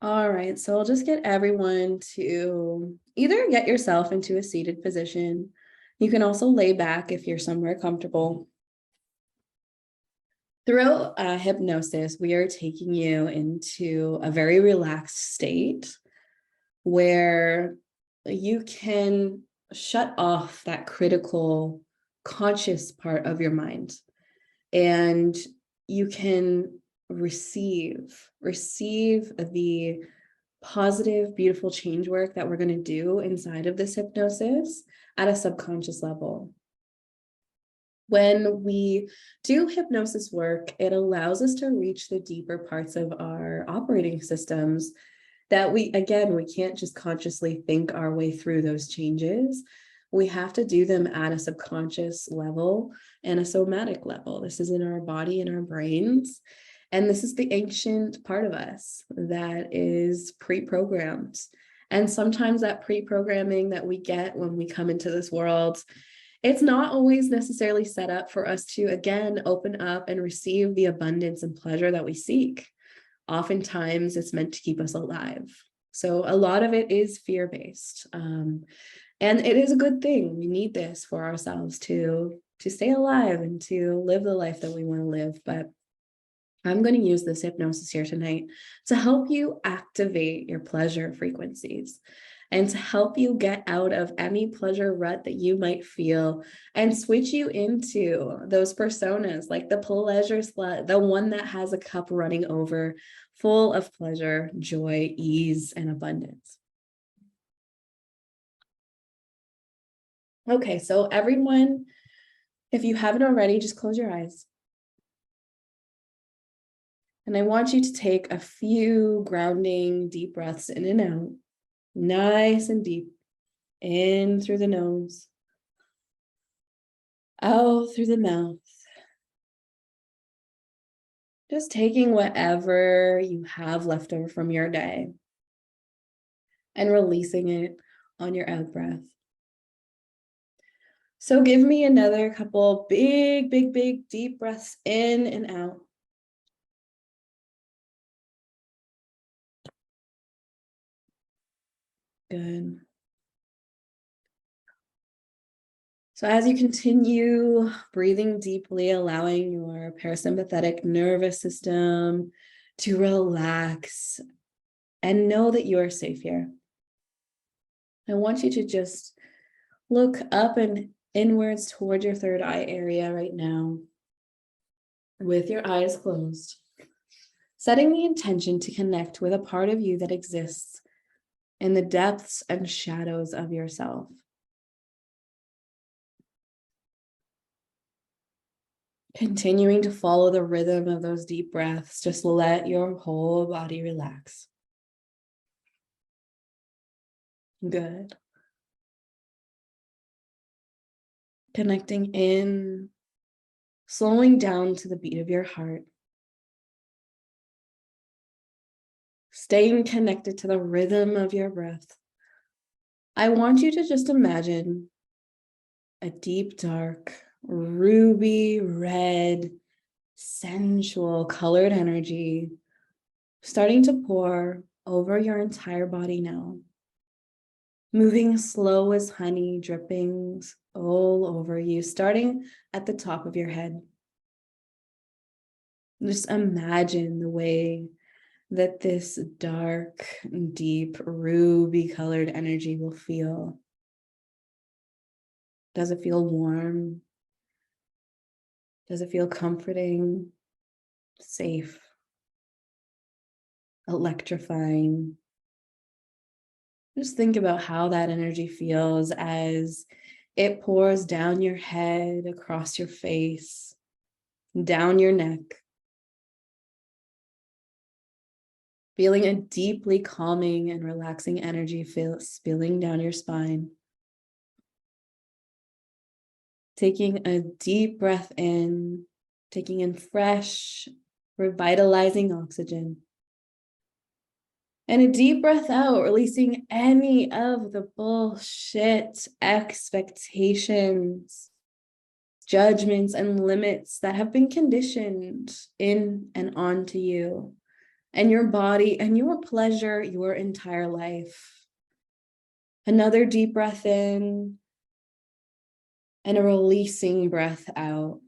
All right, so I'll just get everyone to either get yourself into a seated position. You can also lay back if you're somewhere comfortable. Throughout hypnosis, we are taking you into a very relaxed state where you can shut off that critical, conscious part of your mind, and you can receive the positive, beautiful change work that we're going to do inside of this hypnosis at a subconscious level. When we do hypnosis work, it allows us to reach the deeper parts of our operating systems that we can't just consciously think our way through those changes. We have to do them at a subconscious level and a somatic level. This is in our body and our brains. And this is the ancient part of us that is pre-programmed. And sometimes that pre-programming that we get when we come into this world, it's not always necessarily set up for us to, again, open up and receive the abundance and pleasure that we seek. Oftentimes, it's meant to keep us alive. So a lot of it is fear-based. And it is a good thing. We need this for ourselves to stay alive and to live the life that we want to live. But I'm going to use this hypnosis here tonight to help you activate your pleasure frequencies and to help you get out of any pleasure rut that you might feel and switch you into those personas, like the pleasure slut, the one that has a cup running over, full of pleasure, joy, ease, and abundance. Okay, so everyone, if you haven't already, just close your eyes. And I want you to take a few grounding deep breaths in and out, nice and deep, in through the nose, out through the mouth. Just taking whatever you have left over from your day and releasing it on your out breath. So give me another couple big, big, big deep breaths in and out. Good. So as you continue breathing deeply, allowing your parasympathetic nervous system to relax and know that you are safe here, I want you to just look up and inwards toward your third eye area right now with your eyes closed, setting the intention to connect with a part of you that exists in the depths and shadows of yourself. Continuing to follow the rhythm of those deep breaths, just let your whole body relax. Good. Connecting in, slowing down to the beat of your heart. Staying connected to the rhythm of your breath. I want you to just imagine a deep, dark, ruby red, sensual, colored energy starting to pour over your entire body now. Moving slow as honey, drippings all over you, starting at the top of your head. Just imagine the way that this dark, deep, ruby colored energy will feel. Does it feel warm? Does it feel comforting, safe, electrifying? Just think about how that energy feels as it pours down your head, across your face, down your neck. Feeling a deeply calming and relaxing energy spilling down your spine. Taking a deep breath in, taking in fresh, revitalizing oxygen. And a deep breath out, releasing any of the bullshit expectations, judgments, and limits that have been conditioned in and onto you and your body and your pleasure your entire life. Another deep breath in and a releasing breath out.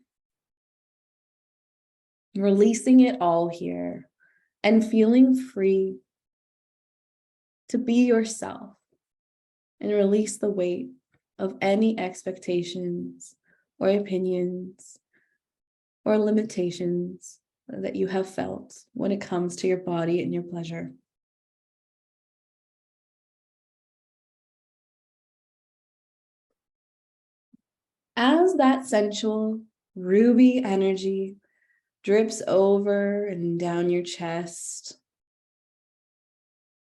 Releasing it all here and feeling free to be yourself and release the weight of any expectations or opinions or limitations that you have felt when it comes to your body and your pleasure. As that sensual ruby energy drips over and down your chest,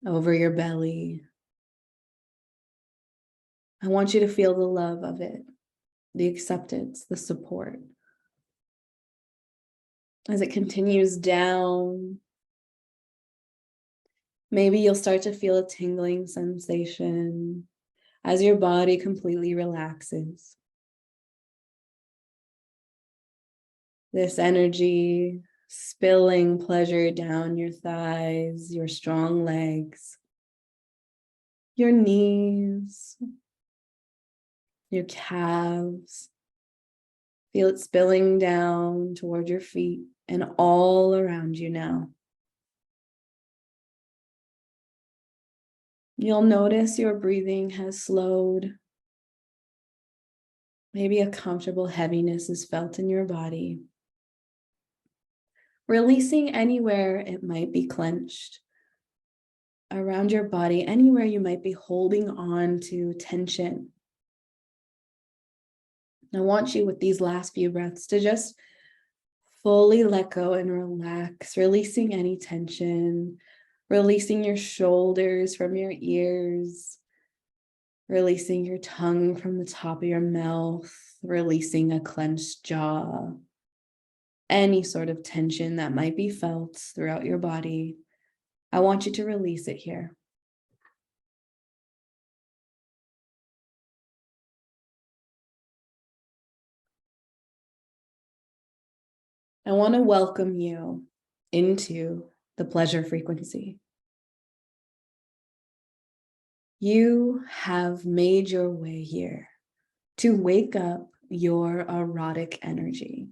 over your belly, I want you to feel the love of it, the acceptance, the support. As it continues down, maybe you'll start to feel a tingling sensation as your body completely relaxes. This energy spilling pleasure down your thighs, your strong legs, your knees, your calves. Feel it spilling down toward your feet and all around you now. You'll notice your breathing has slowed. Maybe a comfortable heaviness is felt in your body. Releasing anywhere it might be clenched around your body, anywhere you might be holding on to tension. I want you with these last few breaths to just fully let go and relax, releasing any tension, releasing your shoulders from your ears, releasing your tongue from the top of your mouth, releasing a clenched jaw, any sort of tension that might be felt throughout your body. I want you to release it here. I want to welcome you into the pleasure frequency. You have made your way here to wake up your erotic energy.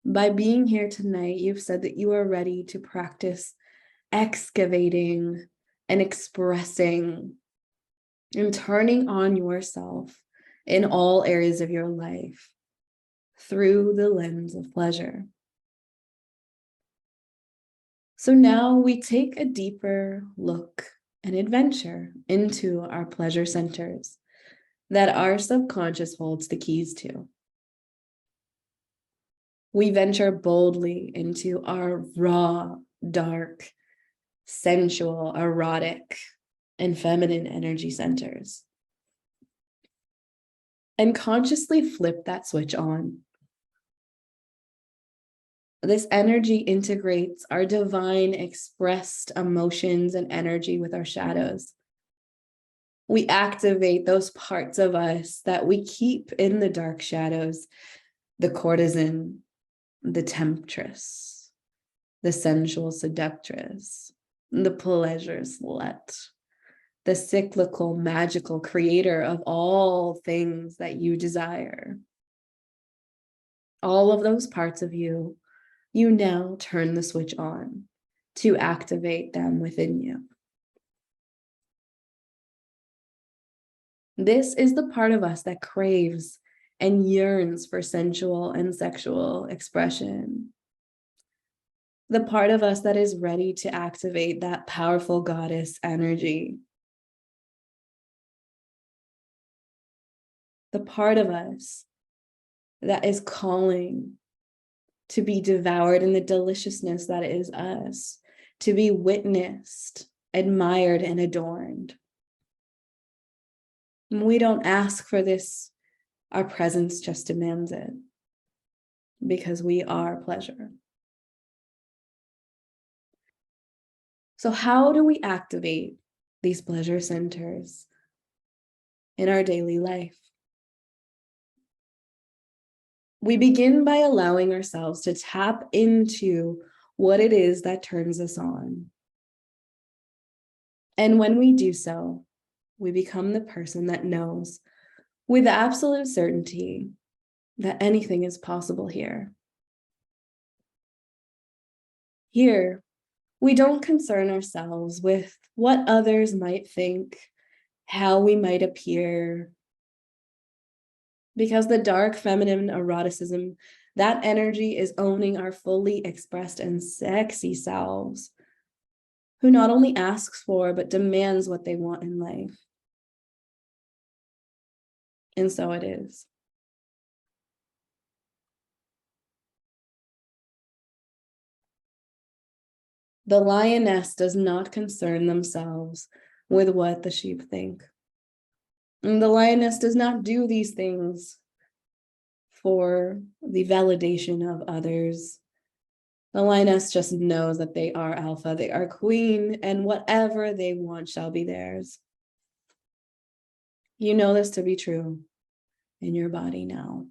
By being here tonight, you've said that you are ready to practice excavating and expressing and turning on yourself in all areas of your life through the lens of pleasure. So now we take a deeper look and adventure into our pleasure centers that our subconscious holds the keys to. We venture boldly into our raw, dark, sensual, erotic, and feminine energy centers, and consciously flip that switch on. This energy integrates our divine expressed emotions and energy with our shadows. We activate those parts of us that we keep in the dark shadows, the courtesan, the temptress, the sensual seductress, the pleasure slut, the cyclical, magical creator of all things that you desire. All of those parts of you, you now turn the switch on to activate them within you. This is the part of us that craves and yearns for sensual and sexual expression. The part of us that is ready to activate that powerful goddess energy. The part of us that is calling to be devoured in the deliciousness that is us, to be witnessed, admired, and adorned. And we don't ask for this, our presence just demands it, because we are pleasure. So how do we activate these pleasure centers in our daily life? We begin by allowing ourselves to tap into what it is that turns us on. And when we do so, we become the person that knows with absolute certainty that anything is possible here. Here, we don't concern ourselves with what others might think, how we might appear, because the dark feminine eroticism, that energy is owning our fully expressed and sexy selves, who not only asks for, but demands what they want in life. And so it is. The lioness does not concern themselves with what the sheep think. And the lioness does not do these things for the validation of others. The lioness just knows that they are alpha, they are queen, and whatever they want shall be theirs. You know this to be true in your body now.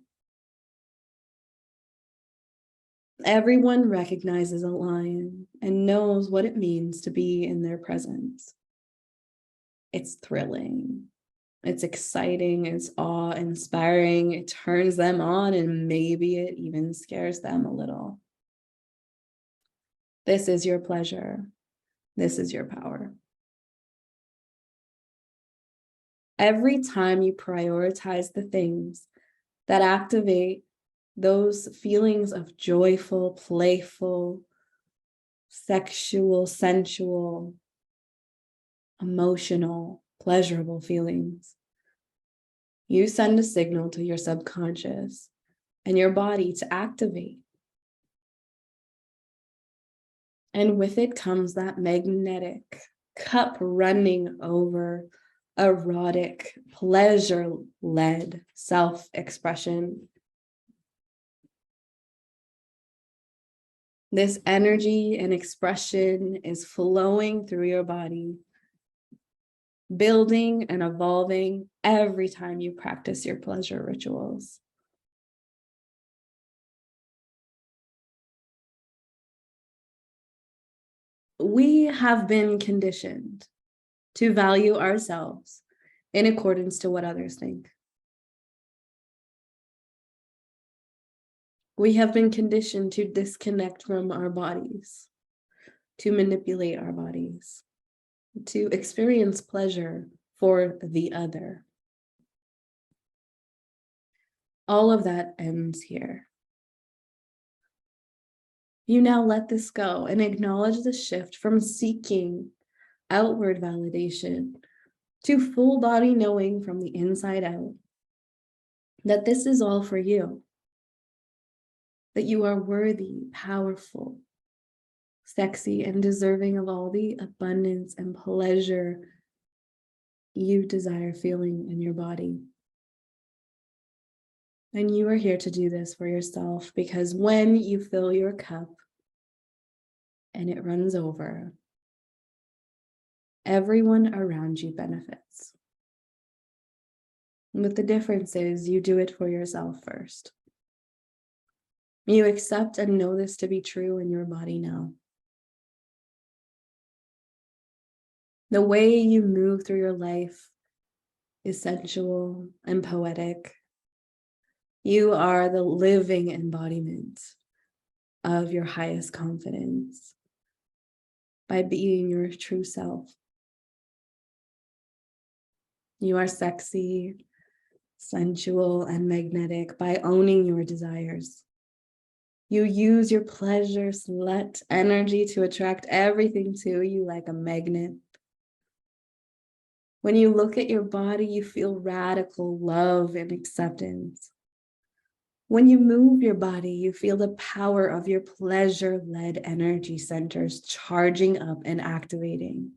Everyone recognizes a lion and knows what it means to be in their presence. It's thrilling. It's exciting. It's awe-inspiring. It turns them on, and maybe it even scares them a little. This is your pleasure. This is your power. Every time you prioritize the things that activate those feelings of joyful, playful, sexual, sensual, emotional, pleasurable feelings, you send a signal to your subconscious and your body to activate. And with it comes that magnetic cup running over, erotic, pleasure-led self-expression. This energy and expression is flowing through your body, building and evolving every time you practice your pleasure rituals. We have been conditioned to value ourselves in accordance to what others think. We have been conditioned to disconnect from our bodies, to manipulate our bodies, to experience pleasure for the other. All of that ends here. You now let this go and acknowledge the shift from seeking outward validation to full body knowing from the inside out that this is all for you, that you are worthy, powerful, sexy, and deserving of all the abundance and pleasure you desire feeling in your body. And you are here to do this for yourself, because when you fill your cup and it runs over, everyone around you benefits. But the difference is you do it for yourself first. You accept and know this to be true in your body now. The way you move through your life is sensual and poetic. You are the living embodiment of your highest confidence by being your true self. You are sexy, sensual, and magnetic by owning your desires. You use your pleasure slut energy to attract everything to you like a magnet. When you look at your body, you feel radical love and acceptance. When you move your body, you feel the power of your pleasure-led energy centers charging up and activating.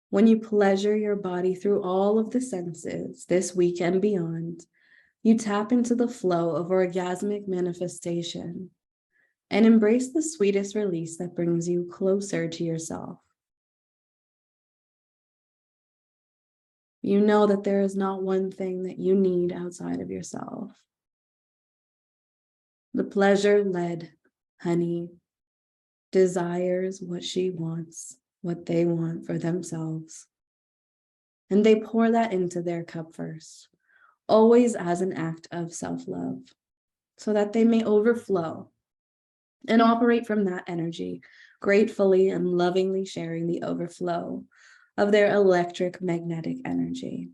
When you pleasure your body through all of the senses this week and beyond, you tap into the flow of orgasmic manifestation and embrace the sweetest release that brings you closer to yourself. You know that there is not one thing that you need outside of yourself. The pleasure-led honey desires what she wants, what they want for themselves. And they pour that into their cup first, always as an act of self-love, so that they may overflow and operate from that energy, gratefully and lovingly sharing the overflow of their electric magnetic energy.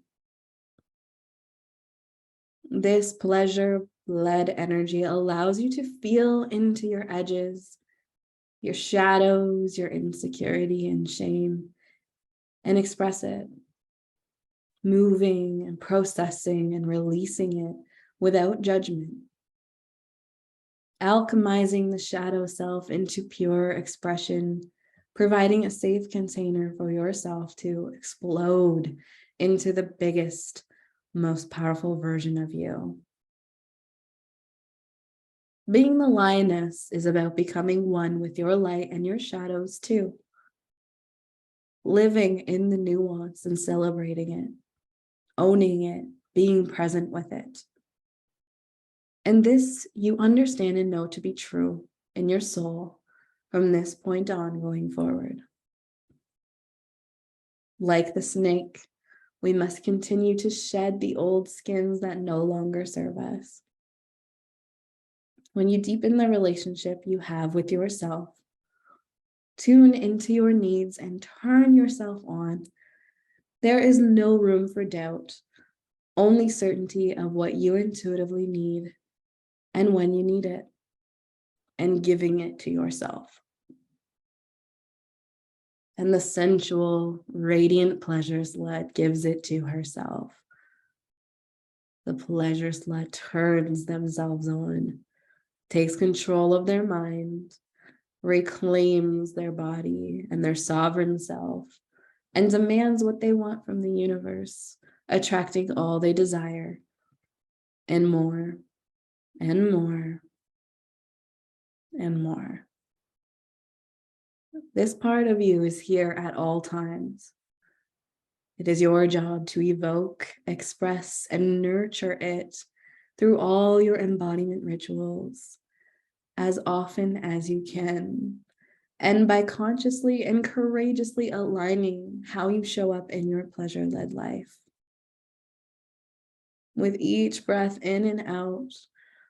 This pleasure-led energy allows you to feel into your edges, your shadows, your insecurity and shame, and express it, moving and processing and releasing it without judgment, alchemizing the shadow self into pure expression, providing a safe container for yourself to explode into the biggest, most powerful version of you. Being the lioness is about becoming one with your light and your shadows too. Living in the nuance and celebrating it, owning it, being present with it. And this you understand and know to be true in your soul from this point on going forward. Like the snake, we must continue to shed the old skins that no longer serve us. When you deepen the relationship you have with yourself, tune into your needs and turn yourself on, there is no room for doubt, only certainty of what you intuitively need and when you need it, and giving it to yourself. And the sensual, radiant pleasure slut gives it to herself. The pleasure slut turns themselves on, takes control of their mind, reclaims their body and their sovereign self, and demands what they want from the universe, attracting all they desire, and more, and more, and more. This part of you is here at all times. It is your job to evoke, express, and nurture it through all your embodiment rituals as often as you can, and by consciously and courageously aligning how you show up in your pleasure-led life. With each breath in and out,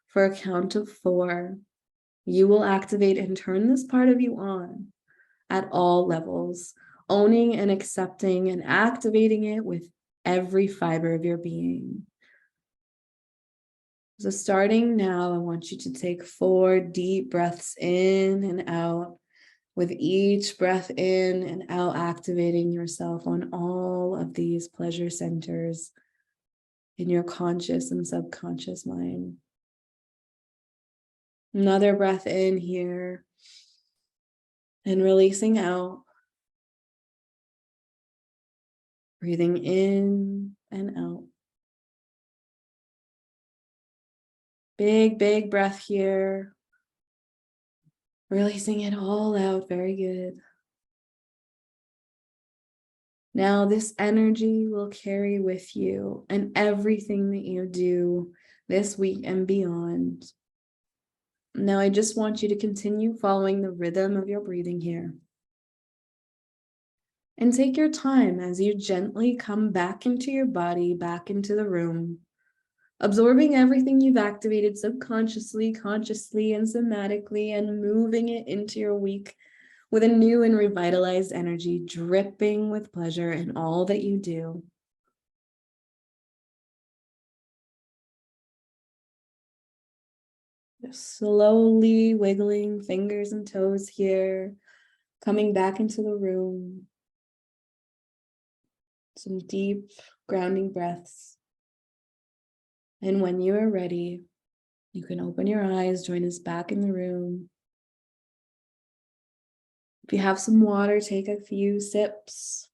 for a count of 4, you will activate and turn this part of you on at all levels, owning and accepting and activating it with every fiber of your being. So starting now, I want you to take 4 deep breaths in and out, with each breath in and out activating yourself on all of these pleasure centers in your conscious and subconscious mind. Another breath in here and releasing out. Breathing in and out. Big, big breath here. Releasing it all out. Very good. Now this energy will carry with you and everything that you do this week and beyond. Now I just want you to continue following the rhythm of your breathing here. And take your time as you gently come back into your body, back into the room, absorbing everything you've activated subconsciously, consciously, and somatically, and moving it into your week with a new and revitalized energy, dripping with pleasure in all that you do. Just slowly wiggling fingers and toes here, coming back into the room. Some deep grounding breaths. And when you are ready, you can open your eyes, join us back in the room. If you have some water, take a few sips.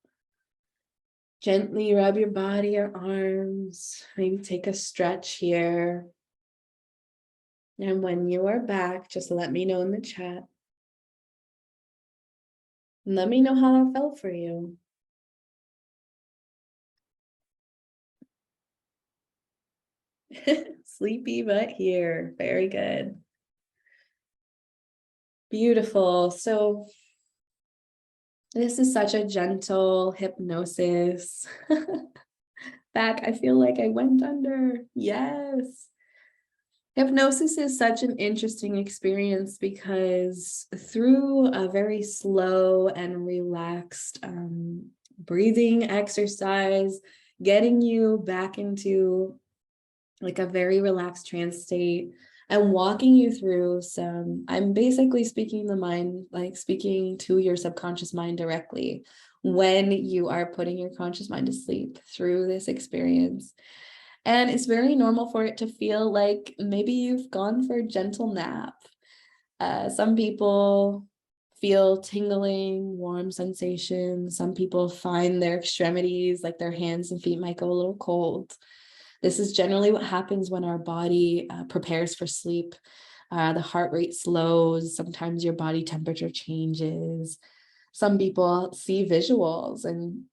Gently rub your body, your arms, maybe take a stretch here. And when you are back, just let me know in the chat. And let me know how it felt for you. Sleepy but here. Very good. Beautiful. So this is such a gentle hypnosis. Back, I feel like I went under. Yes. Hypnosis is such an interesting experience because through a very slow and relaxed breathing exercise, getting you back into like a very relaxed trance state and walking you through I'm basically speaking the mind, like speaking to your subconscious mind directly when you are putting your conscious mind to sleep through this experience. And it's very normal for it to feel like maybe you've gone for a gentle nap. Some people feel tingling, warm sensation. Some people find their extremities, like their hands and feet, might go a little cold. This is generally what happens when our body prepares for sleep. The heart rate slows. Sometimes your body temperature changes. Some people see visuals and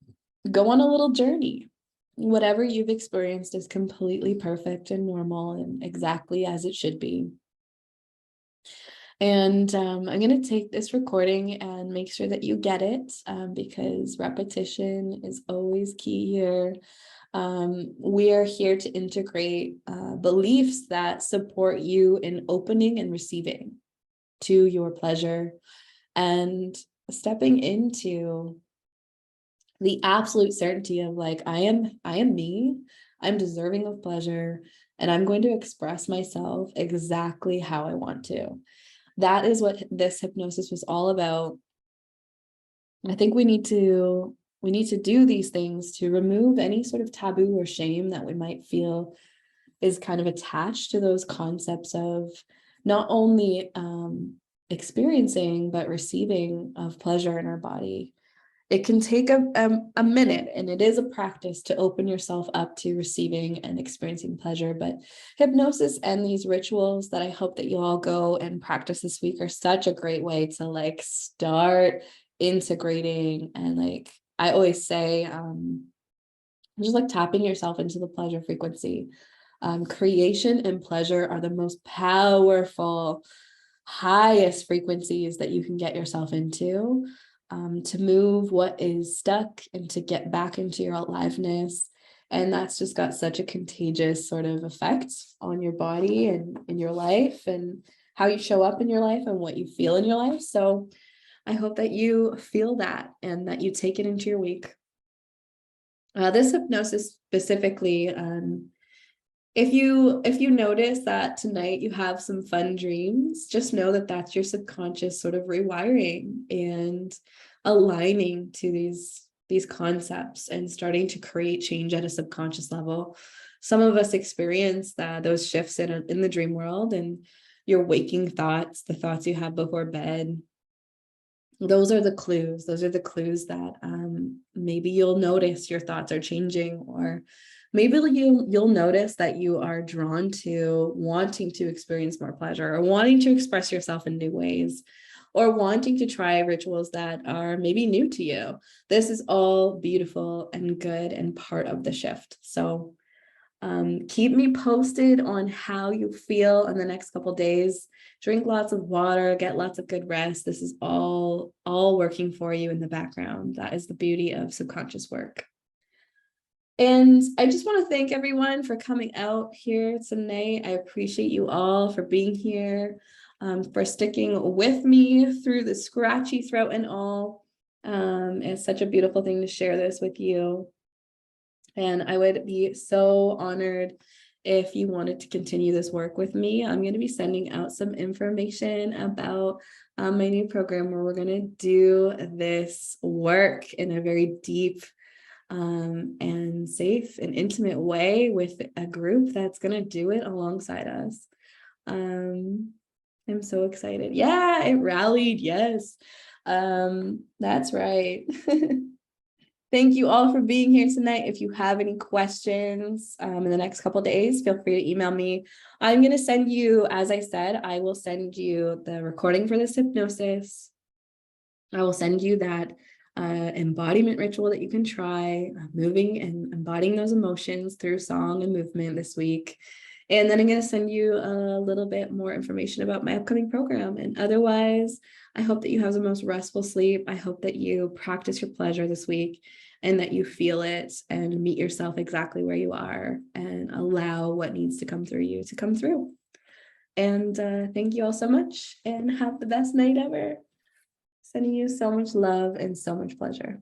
go on a little journey. Whatever you've experienced is completely perfect and normal and exactly as it should be. And I'm going to take this recording and make sure that you get it because repetition is always key here. We are here to integrate beliefs that support you in opening and receiving to your pleasure and stepping into the absolute certainty of like, I am me, I'm deserving of pleasure, and I'm going to express myself exactly how I want to. That is what this hypnosis was all about. I think we need to do these things to remove any sort of taboo or shame that we might feel is kind of attached to those concepts of not only experiencing but receiving of pleasure in our body. It can take a minute, and it is a practice to open yourself up to receiving and experiencing pleasure. But hypnosis and these rituals that I hope that you all go and practice this week are such a great way to like start integrating. And like I always say, just like tapping yourself into the pleasure frequency. Creation and pleasure are the most powerful, highest frequencies that you can get yourself into. To move what is stuck and to get back into your aliveness. And that's just got such a contagious sort of effect on your body and in your life and how you show up in your life and what you feel in your life. So I hope that you feel that and that you take it into your week. This hypnosis specifically, if you notice that tonight you have some fun dreams, just know that that's your subconscious sort of rewiring and aligning to these concepts and starting to create change at a subconscious level. Some of us experience those shifts in the dream world, and your waking thoughts, the thoughts you have before bed, those are the clues. Those are the clues that maybe you'll notice your thoughts are changing, or maybe you'll notice that you are drawn to wanting to experience more pleasure or wanting to express yourself in new ways or wanting to try rituals that are maybe new to you. This is all beautiful and good and part of the shift. So keep me posted on how you feel in the next couple of days. Drink lots of water, get lots of good rest. This is all working for you in the background. That is the beauty of subconscious work. And I just want to thank everyone for coming out here tonight. I appreciate you all for being here, for sticking with me through the scratchy throat and all. It's such a beautiful thing to share this with you. And I would be so honored if you wanted to continue this work with me. I'm going to be sending out some information about my new program where we're going to do this work in a very deep and safe and intimate way with a group that's going to do it alongside us. I'm so excited. Yeah, it rallied. Yes, that's right. Thank you all for being here tonight. If you have any questions in the next couple of days, feel free to email me. I'm going to send you, as I said, I will send you the recording for this hypnosis. I will send you that embodiment ritual that you can try, moving and embodying those emotions through song and movement this week. And then I'm going to send you a little bit more information about my upcoming program. And otherwise, I hope that you have the most restful sleep. I hope that you practice your pleasure this week and that you feel it and meet yourself exactly where you are and allow what needs to come through you to come through. And thank you all so much and have the best night ever. Sending you so much love and so much pleasure.